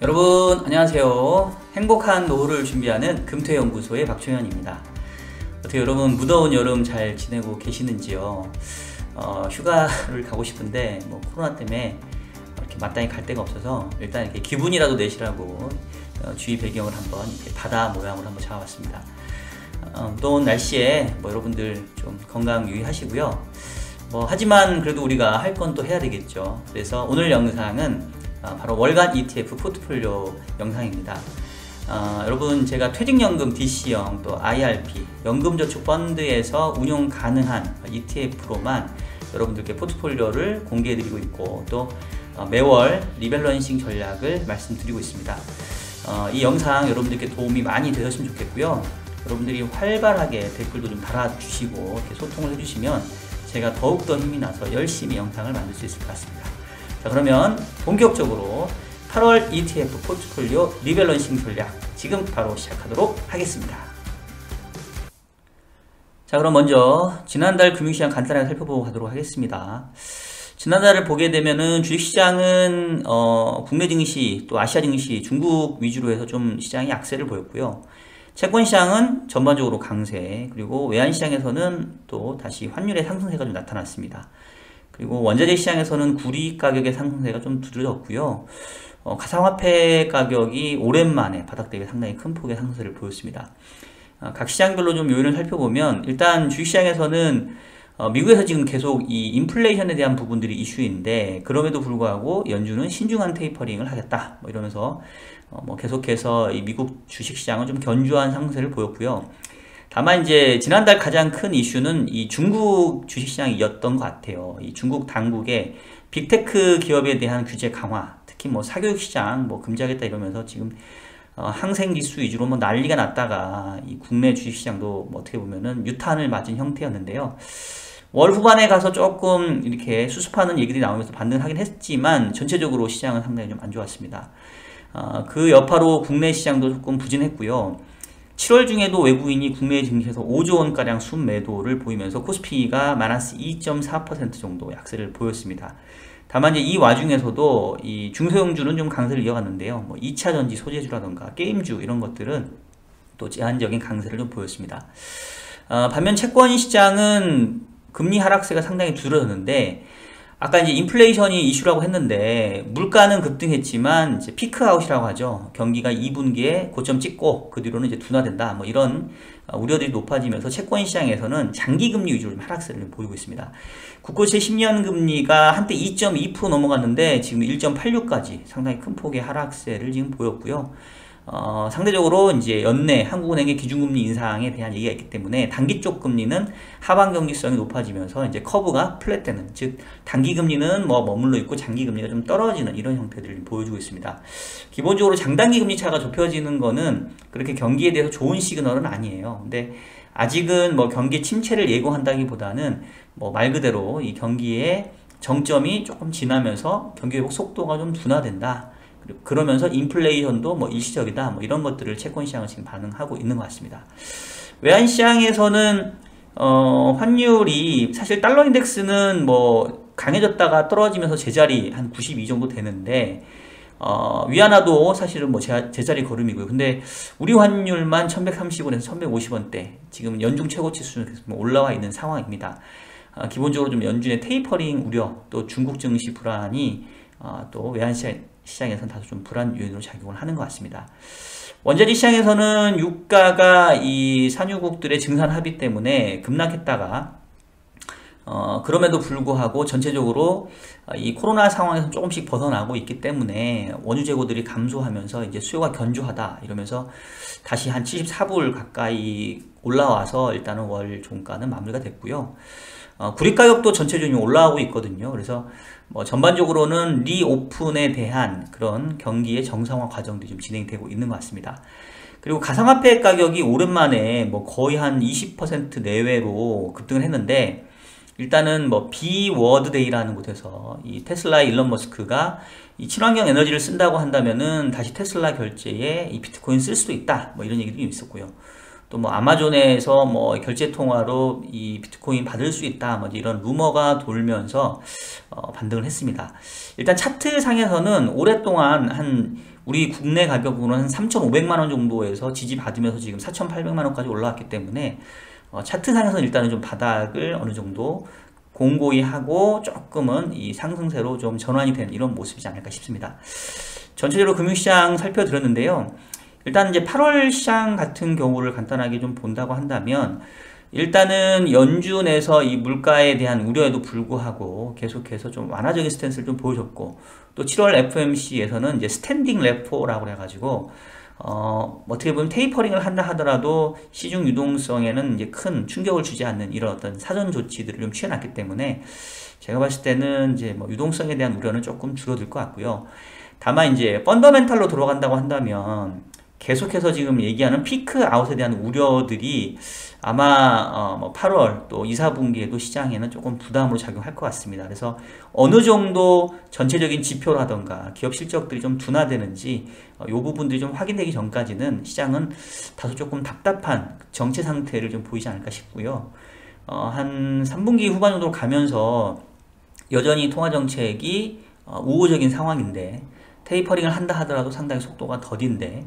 여러분 안녕하세요. 행복한 노후를 준비하는 금퇴연구소의 박초현입니다. 어떻게 여러분 무더운 여름 잘 지내고 계시는지요? 휴가를 가고 싶은데 코로나 때문에 이렇게 마땅히 갈 데가 없어서 일단 이렇게 기분이라도 내시라고 주위 배경을 한번 이렇게 바다 모양으로 한번 잡아봤습니다. 무더운 날씨에 여러분들 좀 건강 유의하시고요. 하지만 그래도 우리가 할 건 또 해야 되겠죠. 그래서 오늘 영상은 바로 월간 ETF 포트폴리오 영상입니다. 여러분 제가 퇴직연금 DC형 또 IRP 연금저축펀드에서 운용 가능한 ETF로만 여러분들께 포트폴리오를 공개해드리고 있고 또 매월 리밸런싱 전략을 말씀드리고 있습니다. 이 영상 여러분들께 도움이 많이 되셨으면 좋겠고요. 여러분들이 활발하게 댓글도 좀 달아주시고 이렇게 소통을 해주시면 제가 더욱더 힘이 나서 열심히 영상을 만들 수 있을 것 같습니다. 자, 그러면 본격적으로 8월 ETF 포트폴리오 리밸런싱 전략 지금 바로 시작하도록 하겠습니다. 자, 그럼 먼저 지난달 금융시장 간단하게 살펴보고 가도록 하겠습니다. 지난달을 보게 되면은 주식시장은 국내 증시 또 아시아 증시 중국 위주로 해서 좀 시장이 약세를 보였고요. 채권시장은 전반적으로 강세, 그리고 외환시장에서는 또 다시 환율의 상승세가 좀 나타났습니다. 그리고 원자재 시장에서는 구리 가격의 상승세가 좀 두드러졌고요. 가상화폐 가격이 오랜만에 바닥 대비 상당히 큰 폭의 상승세를 보였습니다. 각 시장별로 좀 요인을 살펴보면 일단 주식시장에서는 미국에서 지금 계속 이 인플레이션에 대한 부분들이 이슈인데 그럼에도 불구하고 연준은 신중한 테이퍼링을 하겠다 이러면서 계속해서 이 미국 주식시장은 좀 견조한 상승세를 보였고요. 다만 이제 지난달 가장 큰 이슈는 이 중국 주식시장이었던 것 같아요. 이 중국 당국의 빅테크 기업에 대한 규제 강화, 특히 사교육시장 금지하겠다 이러면서 지금 항생지수 위주로 난리가 났다가 이 국내 주식시장도 어떻게 보면은 유탄을 맞은 형태였는데요. 월 후반에 가서 조금 이렇게 수습하는 얘기들이 나오면서 반등하긴 했지만 전체적으로 시장은 상당히 좀 안 좋았습니다. 그 여파로 국내 시장도 조금 부진했고요. 7월 중에도 외국인이 국내 증시에서 5조 원가량 순매도를 보이면서 코스피가 마이너스 2.4% 정도 약세를 보였습니다. 다만 이제 이 와중에서도 이 중소형주는 좀 강세를 이어갔는데요. 2차전지 소재주라던가 게임주 이런 것들은 또 제한적인 강세를 좀 보였습니다. 반면 채권 시장은 금리 하락세가 상당히 줄어들었는데 아까 이제 인플레이션이 이슈라고 했는데 물가는 급등했지만 이제 피크아웃이라고 하죠. 경기가 2분기에 고점 찍고 그 뒤로는 이제 둔화된다. 이런 우려들이 높아지면서 채권 시장에서는 장기 금리 위주로 하락세를 보이고 있습니다. 국고채 10년 금리가 한때 2.2% 넘어갔는데 지금 1.86까지 상당히 큰 폭의 하락세를 지금 보였고요. 상대적으로 이제 연내 한국은행의 기준금리 인상에 대한 얘기가 있기 때문에 단기 쪽 금리는 하방 경직성이 높아지면서 이제 커브가 플랫되는, 즉 단기 금리는 머물러 있고 장기 금리가 좀 떨어지는 이런 형태들을 보여주고 있습니다. 기본적으로 장단기 금리 차가 좁혀지는 거는 그렇게 경기에 대해서 좋은 시그널은 아니에요. 근데 아직은 경기 침체를 예고한다기보다는 말 그대로 이 경기의 정점이 조금 지나면서 경기 회복 속도가 좀 둔화된다. 그러면서 인플레이션도 일시적이다 이런 것들을 채권시장은 지금 반응하고 있는 것 같습니다. 외환시장에서는 환율이 사실 달러 인덱스는 강해졌다가 떨어지면서 제자리 한 92 정도 되는데 위안화도 사실은 제자리 걸음이고요. 근데 우리 환율만 1130원에서 1150원대 지금 연중 최고치 수준으로 계속 올라와 있는 상황입니다. 기본적으로 좀 연준의 테이퍼링 우려 또 중국 증시 불안이 또 외환시장에서는 다소 좀 불안 요인으로 작용을 하는 것 같습니다. 원자재 시장에서는 유가가 이 산유국들의 증산 합의 때문에 급락했다가 그럼에도 불구하고 전체적으로 이 코로나 상황에서 조금씩 벗어나고 있기 때문에 원유 재고들이 감소하면서 이제 수요가 견조하다 이러면서 다시 한 74불 가까이 올라와서 일단은 월 종가는 마무리가 됐고요. 구리 가격도 전체적으로 올라오고 있거든요. 그래서 전반적으로는 리오픈에 대한 그런 경기의 정상화 과정들이 좀 진행되고 있는 것 같습니다. 그리고 가상화폐 가격이 오랜만에 거의 한 20% 내외로 급등을 했는데 일단은 비워드데이라는 곳에서 이 테슬라의 일론 머스크가 이 친환경 에너지를 쓴다고 한다면은 다시 테슬라 결제에 이 비트코인 쓸 수도 있다 이런 얘기들이 있었고요. 또 뭐 아마존에서 뭐 결제 통화로 이 비트코인 받을 수 있다, 뭐 이런 루머가 돌면서 반등을 했습니다. 일단 차트 상에서는 오랫동안 한 우리 국내 가격으로는 한 3,500만 원 정도에서 지지받으면서 지금 4,800만 원까지 올라왔기 때문에 차트 상에서는 일단은 좀 바닥을 어느 정도 공고히 하고 조금은 이 상승세로 좀 전환이 된 이런 모습이지 않을까 싶습니다. 전체적으로 금융시장 살펴드렸는데요. 일단 이제 8월 시장 같은 경우를 간단하게 좀 본다고 한다면, 일단은 연준에서 이 물가에 대한 우려에도 불구하고 계속해서 좀 완화적인 스탠스를 좀 보여줬고, 또 7월 FOMC에서는 이제 스탠딩 레포라고 해가지고 어떻게 보면 테이퍼링을 한다 하더라도 시중 유동성에는 이제 큰 충격을 주지 않는 이런 어떤 사전 조치들을 좀 취해놨기 때문에 제가 봤을 때는 이제 뭐 유동성에 대한 우려는 조금 줄어들 것 같고요. 다만 이제 펀더멘탈로 들어간다고 한다면 계속해서 지금 얘기하는 피크 아웃에 대한 우려들이 아마 뭐 8월 또 2, 4분기에도 시장에는 조금 부담으로 작용할 것 같습니다. 그래서 어느 정도 전체적인 지표라던가 기업 실적들이 좀 둔화되는지 이 부분들이 좀 확인되기 전까지는 시장은 다소 조금 답답한 정체 상태를 좀 보이지 않을까 싶고요. 한 3분기 후반 정도로 가면서 여전히 통화정책이 우호적인 상황인데, 테이퍼링을 한다 하더라도 상당히 속도가 더딘데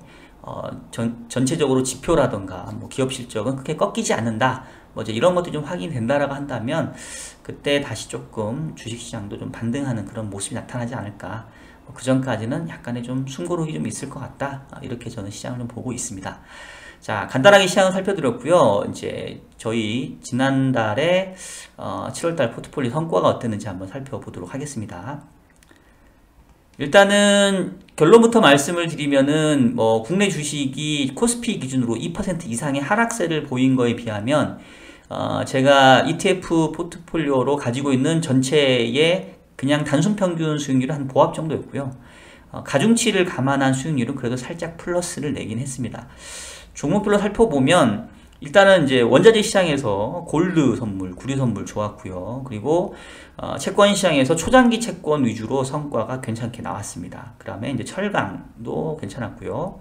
전체적으로 지표라던가 뭐 기업 실적은 크게 꺾이지 않는다, 뭐 이제 이런 것들이 좀 확인된다라고 한다면 그때 다시 조금 주식시장도 좀 반등하는 그런 모습이 나타나지 않을까. 그 전까지는 약간의 좀 숨고르기 좀 있을 것 같다, 이렇게 저는 시장을 좀 보고 있습니다. 자, 간단하게 시장을 살펴드렸고요. 이제 저희 지난달에 7월달 포트폴리오 성과가 어땠는지 한번 살펴보도록 하겠습니다. 일단은 결론부터 말씀을 드리면은 뭐 국내 주식이 코스피 기준으로 2% 이상의 하락세를 보인 거에 비하면 제가 ETF 포트폴리오로 가지고 있는 전체의 그냥 단순 평균 수익률은 한 보합 정도였고요. 가중치를 감안한 수익률은 그래도 살짝 플러스를 내긴 했습니다. 종목별로 살펴보면 일단은 이제 원자재 시장에서 골드 선물, 구리 선물 좋았고요. 그리고 채권 시장에서 초장기 채권 위주로 성과가 괜찮게 나왔습니다. 그 다음에 이제 철강도 괜찮았고요.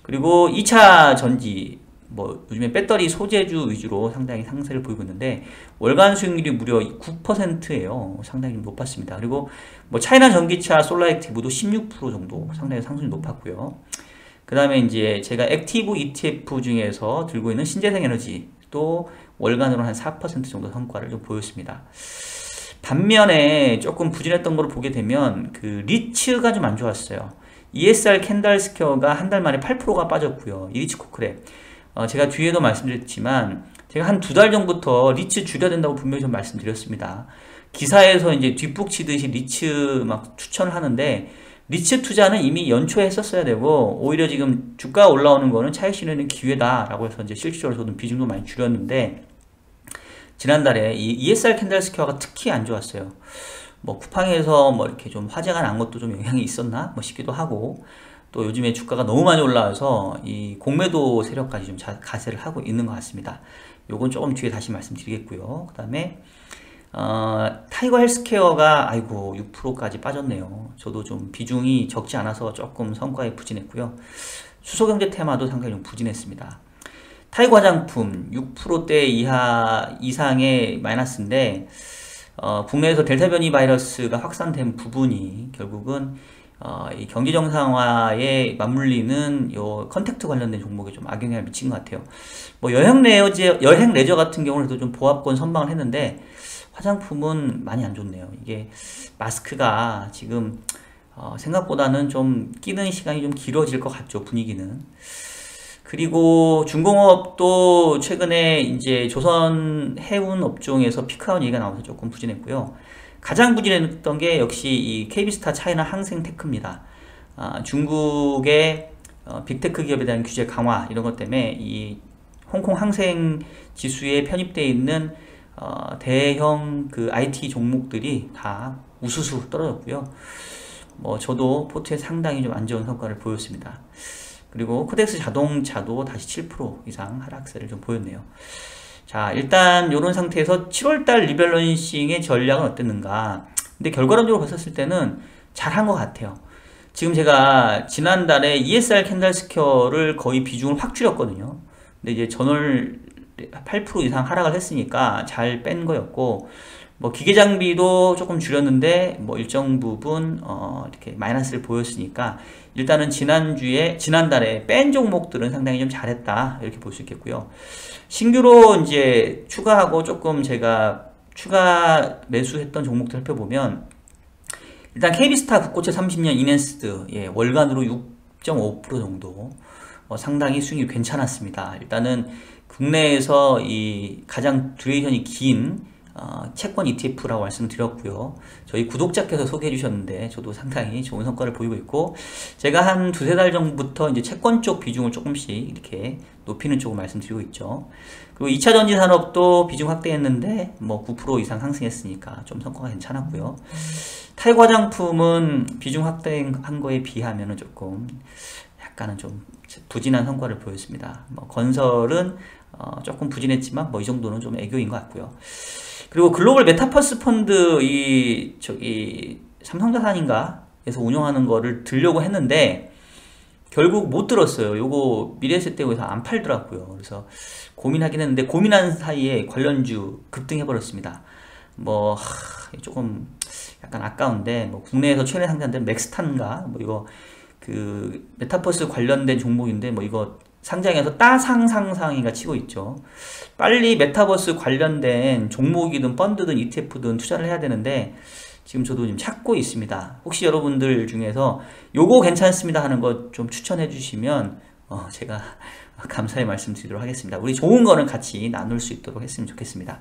그리고 2차 전지, 뭐 요즘에 배터리 소재주 위주로 상당히 상승을 보이고 있는데 월간 수익률이 무려 9%예요. 상당히 높았습니다. 그리고 뭐 차이나 전기차, 솔라액티브도 16% 정도 상당히 상승이 높았고요. 그 다음에 이제 제가 액티브 ETF 중에서 들고 있는 신재생에너지 또 월간으로 한 4% 정도 성과를 좀 보였습니다. 반면에 조금 부진했던 걸로 보게 되면 그 리츠가 좀 안 좋았어요. ESR 캔달스퀘어가 한 달 만에 8%가 빠졌고요. 이리츠 코크랩. 제가 뒤에도 말씀드렸지만 제가 한 2달 전부터 리츠 줄여야 된다고 분명히 좀 말씀드렸습니다. 기사에서 이제 뒷북 치듯이 리츠 막 추천을 하는데, 리츠 투자는 이미 연초에 했었어야 되고 오히려 지금 주가 올라오는 거는 차익 실현의 기회다라고 해서 이제 실질적으로 저도 비중도 많이 줄였는데, 지난달에 이 ESR 캔들스퀘어가 특히 안 좋았어요. 뭐 쿠팡에서 뭐 이렇게 좀 화제가 난 것도 좀 영향이 있었나 뭐 싶기도 하고, 또 요즘에 주가가 너무 많이 올라와서 이 공매도 세력까지 좀 가세를 하고 있는 것 같습니다. 요건 조금 뒤에 다시 말씀드리겠고요. 그 다음에 타이거 헬스케어가 아이고 6%까지 빠졌네요. 저도 좀 비중이 적지 않아서 조금 성과에 부진했고요. 수소경제 테마도 상당히 좀 부진했습니다. 타이거 화장품 6%대 이상의 마이너스인데 국내에서 델타 변이 바이러스가 확산된 부분이 결국은 이 경제 정상화에 맞물리는 요 컨택트 관련된 종목에 좀 악영향을 미친 것 같아요. 뭐 여행 레저 같은 경우는 좀 보합권 선방을 했는데 화장품은 많이 안 좋네요. 이게 마스크가 지금 생각보다는 좀 끼는 시간이 좀 길어질 것 같죠, 분위기는. 그리고 중공업도 최근에 이제 조선 해운 업종에서 피크아웃 얘기가 나와서 조금 부진했고요. 가장 부진했던 게 역시 이 KB스타 차이나 항생테크입니다. 중국의 빅테크 기업에 대한 규제 강화 이런 것 때문에 이 홍콩 항생 지수에 편입되어 있는 대형 그 IT 종목들이 다 우수수 떨어졌고요. 뭐 저도 포트에 상당히 좀 안 좋은 성과를 보였습니다. 그리고 코덱스 자동차도 다시 7% 이상 하락세를 좀 보였네요. 자, 일단 이런 상태에서 7월달 리밸런싱의 전략은 어땠는가? 근데 결과론적으로 봤었을 때는 잘한 것 같아요. 지금 제가 지난달에 ESR 캔들스퀘어를 거의 비중을 확 줄였거든요. 근데 이제 전월 8% 이상 하락을 했으니까 잘 뺀 거였고, 뭐 기계 장비도 조금 줄였는데 뭐 일정 부분 이렇게 마이너스를 보였으니까 일단은 지난달에 뺀 종목들은 상당히 좀 잘했다 이렇게 볼 수 있겠고요. 신규로 이제 추가하고 조금 제가 추가 매수했던 종목들 살펴보면, 일단 KB스타 국고채 30년 이넨스드, 예, 월간으로 6.5% 정도 상당히 수익이 괜찮았습니다. 일단은 국내에서 이 가장 듀레이션이 긴 채권 ETF라고 말씀드렸고요. 저희 구독자께서 소개해 주셨는데 저도 상당히 좋은 성과를 보이고 있고, 제가 한 두세 달 전부터 이제 채권 쪽 비중을 조금씩 이렇게 높이는 쪽을 말씀드리고 있죠. 그리고 2차 전지 산업도 비중 확대했는데 뭐 9% 이상 상승했으니까 좀 성과가 괜찮았고요. 타이거 화장품은 비중 확대한 거에 비하면은 조금 약간은 좀 부진한 성과를 보였습니다. 뭐 건설은 조금 부진했지만 뭐 이 정도는 좀 애교인 것 같고요. 그리고 글로벌 메타버스 펀드 삼성자산인가에서 운영하는 거를 들려고 했는데 결국 못 들었어요. 요거 미래에셋대고에서 안 팔더라고요. 그래서 고민하긴 했는데 고민한 사이에 관련주 급등해 버렸습니다. 뭐 조금 약간 아까운데, 뭐 국내에서 최근에 상장된 맥스탄가 뭐 이거 그 메타버스 관련된 종목인데 뭐 이거 상장해서 따상상상이가 치고 있죠. 빨리 메타버스 관련된 종목이든 펀드든 ETF든 투자를 해야 되는데 지금 저도 지금 찾고 있습니다. 혹시 여러분들 중에서 요거 괜찮습니다 하는 거 좀 추천해 주시면 제가 감사의 말씀 드리도록 하겠습니다. 우리 좋은 거는 같이 나눌 수 있도록 했으면 좋겠습니다.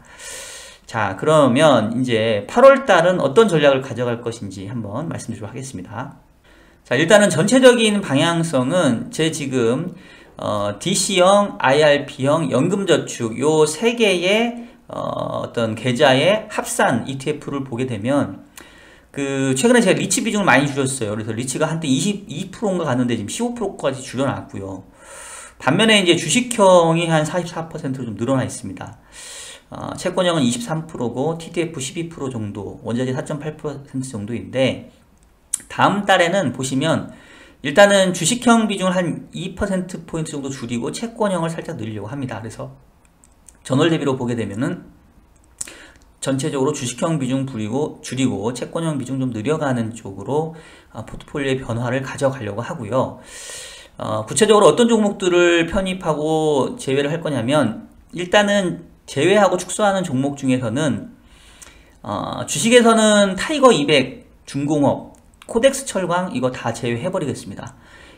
자, 그러면 이제 8월 달은 어떤 전략을 가져갈 것인지 한번 말씀드리도록 하겠습니다. 자, 일단은 전체적인 방향성은 제 지금 DC형, IRP형, 연금저축 요 세 개의 어떤 계좌의 합산 ETF를 보게 되면, 그 최근에 제가 리치 비중을 많이 줄였어요. 그래서 리치가 한때 22%인가 갔는데 지금 15%까지 줄여놨고요. 반면에 이제 주식형이 한 44%로 좀 늘어나 있습니다. 채권형은 23%고 TTF 12% 정도, 원자재 4.8% 정도인데, 다음 달에는 보시면 일단은 주식형 비중을 한 2%포인트 정도 줄이고 채권형을 살짝 늘리려고 합니다. 그래서 전월 대비로 보게 되면은 전체적으로 주식형 비중 줄이고 채권형 비중 좀 늘려가는 쪽으로 포트폴리오의 변화를 가져가려고 하고요. 구체적으로 어떤 종목들을 편입하고 제외를 할 거냐면, 일단은 제외하고 축소하는 종목 중에서는 주식에서는 타이거 200, 중공업, 코덱스 철강 이거 다 제외해 버리겠습니다.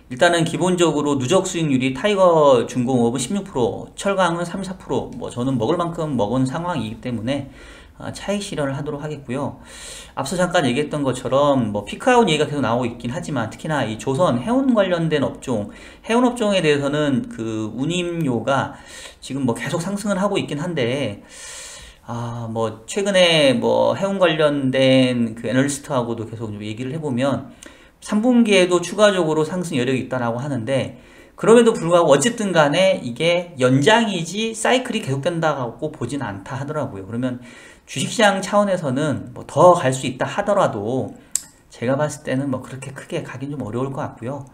일단은 기본적으로 누적 수익률이 타이거 중공업은 16%, 철강은 34%, 뭐 저는 먹을 만큼 먹은 상황이기 때문에 차익 실현을 하도록 하겠고요. 앞서 잠깐 얘기했던 것처럼 뭐 피크아웃 얘기가 계속 나오고 있긴 하지만, 특히나 이 조선 해운 관련된 업종, 해운 업종에 대해서는 그 운임료가 지금 뭐 계속 상승을 하고 있긴 한데, 뭐 최근에 뭐 해운 관련된 그 애널리스트하고도 계속 좀 얘기를 해보면 3분기에도 추가적으로 상승 여력이 있다라고 하는데, 그럼에도 불구하고 어쨌든 간에 이게 연장이지 사이클이 계속된다고 보진 않다 하더라고요. 그러면 주식시장 차원에서는 뭐 더 갈 수 있다 하더라도 제가 봤을 때는 뭐 그렇게 크게 가긴 좀 어려울 것 같고요.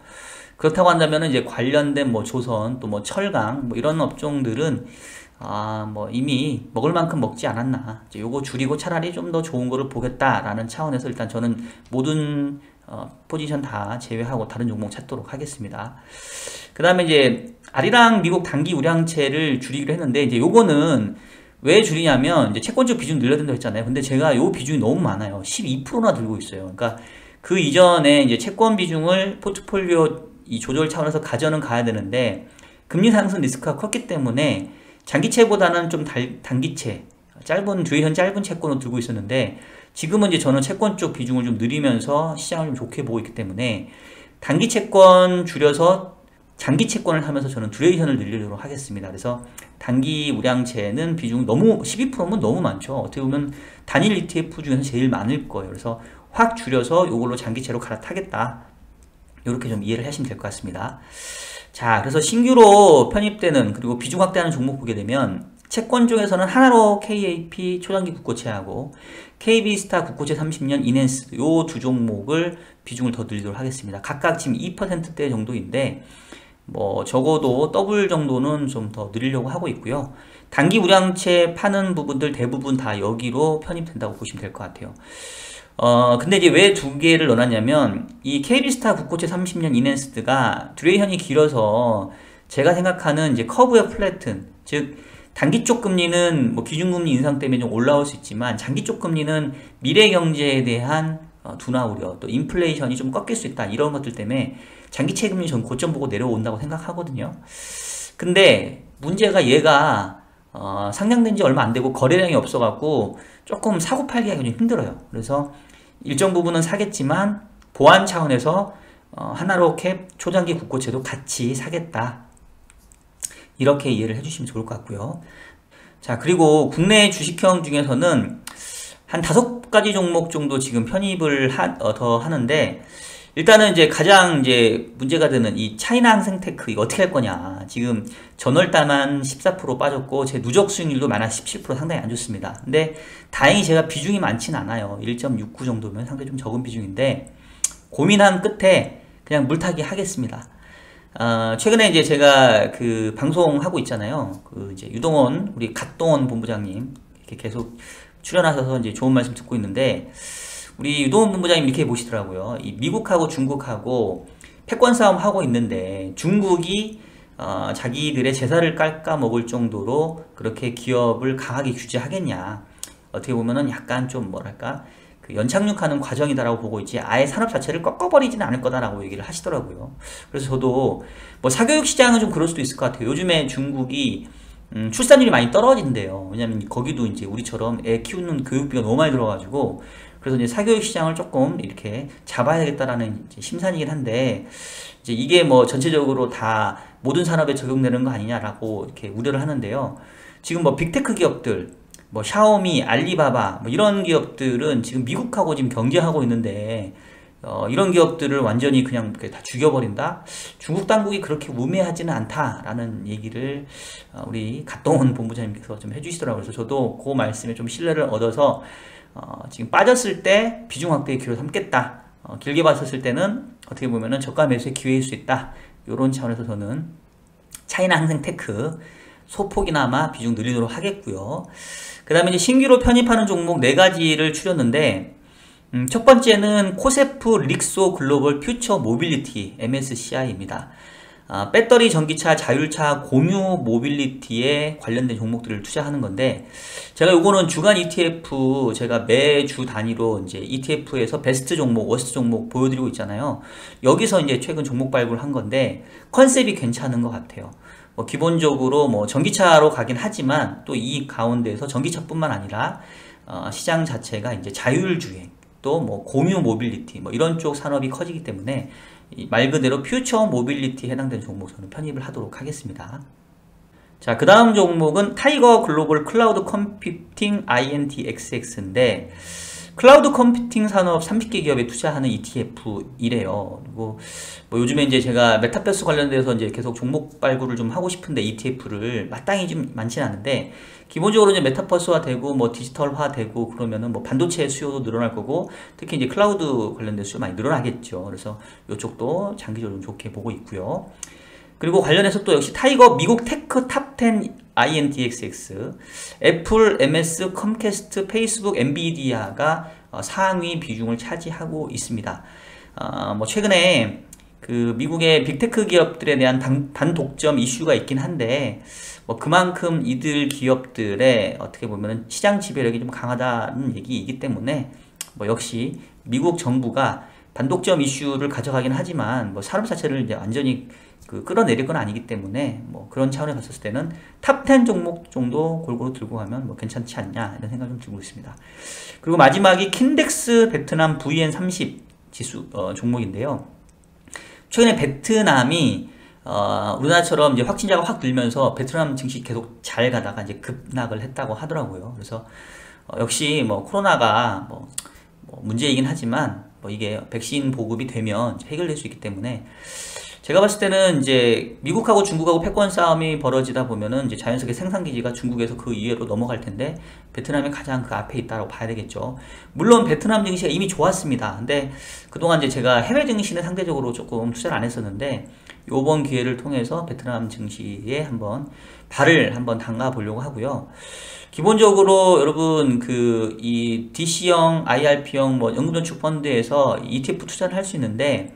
그렇다고 한다면 이제 관련된 뭐 조선 또 뭐 철강 뭐 이런 업종들은 뭐 이미 먹을 만큼 먹지 않았나, 이제 요거 줄이고 차라리 좀 더 좋은 거를 보겠다라는 차원에서 일단 저는 모든 포지션 다 제외하고 다른 종목 찾도록 하겠습니다. 그 다음에 이제 아리랑 미국 단기 우량채를 줄이기로 했는데, 이제 요거는 왜 줄이냐면 이제 채권적 비중 늘려야 된다고 했잖아요. 근데 제가 요 비중이 너무 많아요. 12%나 들고 있어요. 그러니까 그 이전에 이제 채권 비중을 포트폴리오 이 조절 차원에서 가져는 가야 되는데, 금리 상승 리스크가 컸기 때문에 장기채보다는 좀 단기채, 듀레이션 짧은 채권을 들고 있었는데, 지금은 이제 저는 채권 쪽 비중을 좀 늘리면서 시장을 좀 좋게 보고 있기 때문에 단기 채권 줄여서 장기 채권을 하면서 저는 듀레이션을 늘리도록 하겠습니다. 그래서 단기 우량채는 비중 너무 12%면 너무 많죠. 어떻게 보면 단일 ETF 중에서 제일 많을 거예요. 그래서 확 줄여서 이걸로 장기채로 갈아타겠다, 이렇게 좀 이해를 하시면 될 것 같습니다. 자, 그래서 신규로 편입되는 그리고 비중 확대하는 종목 보게 되면, 채권 쪽에서는 하나로 KAP 초장기 국고채하고 KB스타 국고채 30년 이넨스 요 두 종목을 비중을 더 늘리도록 하겠습니다. 각각 지금 2%대 정도인데, 뭐 적어도 더블 정도는 좀 더 늘리려고 하고 있고요. 단기 우량채 파는 부분들 대부분 다 여기로 편입된다고 보시면 될 것 같아요. 근데 이제 왜 두 개를 넣어놨냐면, 이 KB스타 국고채 30년 이넨스드가 듀레이션이 길어서 제가 생각하는 이제 커브의 플래튼, 즉, 단기 쪽 금리는 뭐 기준금리 인상 때문에 좀 올라올 수 있지만, 장기 쪽 금리는 미래 경제에 대한 둔화 우려, 또 인플레이션이 좀 꺾일 수 있다, 이런 것들 때문에 장기채 금리 전 고점 보고 내려온다고 생각하거든요. 근데 문제가 얘가 상장된 지 얼마 안 되고 거래량이 없어갖고 조금 사고 팔기가 좀 힘들어요. 그래서 일정 부분은 사겠지만 보안 차원에서 하나로 캡 초장기 국고채도 같이 사겠다, 이렇게 이해를 해주시면 좋을 것 같고요. 자, 그리고 국내 주식형 중에서는 한 5가지 종목 정도 지금 편입을 더 하는데, 일단은 이제 가장 이제 문제가 되는 이 차이나 항생테크, 이거 어떻게 할 거냐. 지금 전월달만 14% 빠졌고 제 누적 수익률도 마이너스 17%, 상당히 안 좋습니다. 근데 다행히 제가 비중이 많지는 않아요. 1.69 정도면 상당히 좀 적은 비중인데, 고민한 끝에 그냥 물타기 하겠습니다. 최근에 이제 제가 그 방송하고 있잖아요. 그 이제 유동원, 우리 갓동원 본부장님 이렇게 계속 출연하셔서 이제 좋은 말씀 듣고 있는데, 우리 유동원 본부장님 이렇게 보시더라고요. 이 미국하고 중국하고 패권 싸움 하고 있는데, 중국이 자기들의 제사를 깎아먹을 정도로 그렇게 기업을 강하게 규제하겠냐. 어떻게 보면은 약간 좀 뭐랄까, 그 연착륙하는 과정이다라고 보고 있지, 아예 산업 자체를 꺾어버리지는 않을 거다라고 얘기를 하시더라고요. 그래서 저도 뭐 사교육 시장은 좀 그럴 수도 있을 것 같아요. 요즘에 중국이 출산율이 많이 떨어진대요. 왜냐면 거기도 이제 우리처럼 애 키우는 교육비가 너무 많이 들어가지고, 그래서 이제 사교육 시장을 조금 이렇게 잡아야겠다라는 이제 심산이긴 한데, 이제 이게 뭐 전체적으로 다 모든 산업에 적용되는 거 아니냐라고 이렇게 우려를 하는데요. 지금 뭐 빅테크 기업들, 뭐 샤오미, 알리바바, 뭐 이런 기업들은 지금 미국하고 지금 경쟁하고 있는데, 이런 기업들을 완전히 그냥 다 죽여버린다? 중국 당국이 그렇게 우매하지는 않다라는 얘기를 우리 갓동원 본부장님께서 좀 해주시더라고요. 그래서 저도 그 말씀에 좀 신뢰를 얻어서 지금 빠졌을 때 비중 확대의 기회를 삼겠다. 길게 봤었을 때는 어떻게 보면은 저가 매수의 기회일 수 있다. 이런 차원에서 저는 차이나 항생테크 소폭이나마 비중 늘리도록 하겠고요. 그 다음에 이제 신규로 편입하는 종목 4가지를 추렸는데, 첫 번째는 코세프 릭소 글로벌 퓨처 모빌리티 MSCI입니다. 배터리, 전기차, 자율차, 공유 모빌리티에 관련된 종목들을 투자하는 건데, 제가 요거는 주간 ETF, 제가 매주 단위로 이제 ETF에서 베스트 종목, 워스트 종목 보여드리고 있잖아요. 여기서 이제 최근 종목 발굴한 건데, 컨셉이 괜찮은 것 같아요. 뭐 기본적으로 뭐 전기차로 가긴 하지만, 또 이 가운데에서 전기차뿐만 아니라 시장 자체가 이제 자율주행, 또 뭐 공유 모빌리티, 뭐 이런 쪽 산업이 커지기 때문에 말 그대로 퓨처 모빌리티에 해당되는 종목 저는 편입을 하도록 하겠습니다. 자, 그 다음 종목은 타이거 글로벌 클라우드 컴퓨팅 INTXX인데, 클라우드 컴퓨팅 산업 30개 기업에 투자하는 ETF이래요. 그리고 뭐 요즘에 이제 제가 메타버스 관련돼서 이제 계속 종목 발굴을 좀 하고 싶은데 ETF를 마땅히 좀 많지는 않은데, 기본적으로 이제 메타버스화 되고 뭐 디지털화 되고 그러면은 뭐 반도체 수요도 늘어날 거고, 특히 이제 클라우드 관련된 수요 많이 늘어나겠죠. 그래서 이쪽도 장기적으로 좀 좋게 보고 있고요. 그리고 관련해서 또 역시 타이거 미국 테크 탑10 INTXX, 애플, MS, 컴캐스트, 페이스북, 엔비디아가 상위 비중을 차지하고 있습니다. 뭐 최근에 그 미국의 빅테크 기업들에 대한 단독점 이슈가 있긴 한데, 뭐 그만큼 이들 기업들의 어떻게 보면 시장 지배력이 좀 강하다는 얘기이기 때문에, 뭐 역시 미국 정부가 단독점 이슈를 가져가긴 하지만 뭐 산업 자체를 이제 완전히 끌어내릴 건 아니기 때문에, 뭐 그런 차원에서 봤을 때는 탑10 종목 정도 골고루 들고 가면 뭐 괜찮지 않냐, 이런 생각을 좀 들고 있습니다. 그리고 마지막이 킨덱스 베트남 VN30 지수 종목인데요. 최근에 베트남이 우리나라처럼 이제 확진자가 확 늘면서 베트남 증시 계속 잘 가다가 이제 급락을 했다고 하더라고요. 그래서 역시 뭐 코로나가 뭐 문제이긴 하지만, 뭐 이게 백신 보급이 되면 해결될 수 있기 때문에, 제가 봤을 때는 이제 미국하고 중국하고 패권 싸움이 벌어지다 보면은 이제 자연스럽게 생산 기지가 중국에서 그 이외로 넘어갈 텐데, 베트남이 가장 그 앞에 있다고 봐야 되겠죠. 물론 베트남 증시가 이미 좋았습니다. 근데 그동안 이제 제가 해외 증시는 상대적으로 조금 투자를 안 했었는데, 요번 기회를 통해서 베트남 증시에 한번 발을 한번 담가 보려고 하고요. 기본적으로 여러분 이 DC형, IRP형 뭐 연금저축 펀드에서 ETF 투자를 할 수 있는데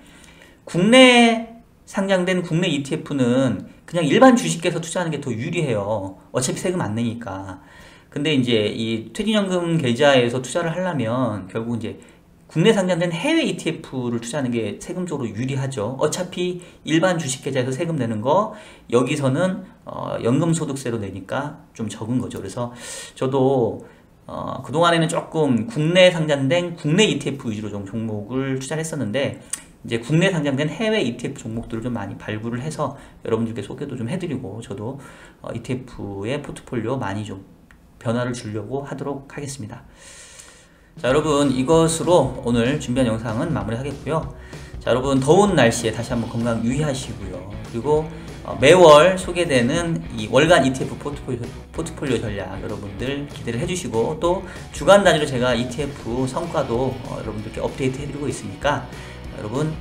국내 상장된 국내 ETF는 그냥 일반 주식에서 투자하는 게 더 유리해요. 어차피 세금 안 내니까. 근데 이제 이 퇴직연금 계좌에서 투자를 하려면 결국 이제 국내 상장된 해외 ETF를 투자하는 게 세금적으로 유리하죠. 어차피 일반 주식 계좌에서 세금 내는 거 여기서는 연금소득세로 내니까 좀 적은 거죠. 그래서 저도 그동안에는 조금 국내 상장된 국내 ETF 위주로 좀 종목을 투자를 했었는데 이제 국내 상장된 해외 ETF 종목들을 좀 많이 발굴을 해서 여러분들께 소개도 좀 해드리고 저도 ETF의 포트폴리오 많이 좀 변화를 주려고 하도록 하겠습니다. 자, 여러분 이것으로 오늘 준비한 영상은 마무리하겠고요. 자, 여러분 더운 날씨에 다시 한번 건강 유의하시고요. 그리고 매월 소개되는 이 월간 ETF 포트폴리오 전략 여러분들 기대를 해주시고 또 주간 단위로 제가 ETF 성과도 여러분들께 업데이트 해드리고 있으니까 여러분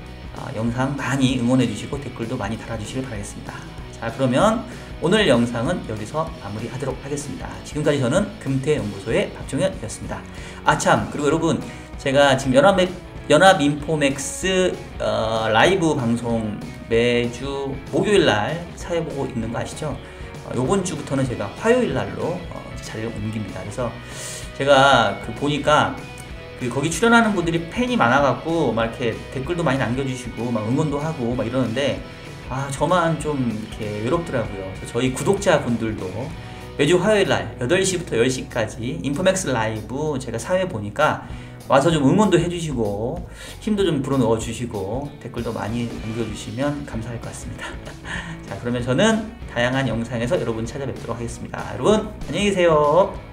영상 많이 응원해 주시고 댓글도 많이 달아주시길 바라겠습니다. 자, 그러면 오늘 영상은 여기서 마무리하도록 하겠습니다. 지금까지 저는 금태연구소의 박종현이었습니다. 참, 그리고 여러분 제가 지금 연합인포맥스 라이브 방송 매주 목요일날 사회보고 있는 거 아시죠? 요번 주부터는 제가 화요일날로 자리를 옮깁니다. 그래서 제가 보니까 거기 출연하는 분들이 팬이 많아갖고 막 이렇게 댓글도 많이 남겨주시고 막 응원도 하고 막 이러는데 저만 좀 이렇게 외롭더라고요. 그래서 저희 구독자분들도 매주 화요일날 8시부터 10시까지 인포맥스 라이브 제가 사회 보니까 와서 좀 응원도 해주시고 힘도 좀 불어넣어 주시고 댓글도 많이 남겨주시면 감사할 것 같습니다. 자, 그러면 저는 다양한 영상에서 여러분 찾아뵙도록 하겠습니다. 여러분 안녕히 계세요.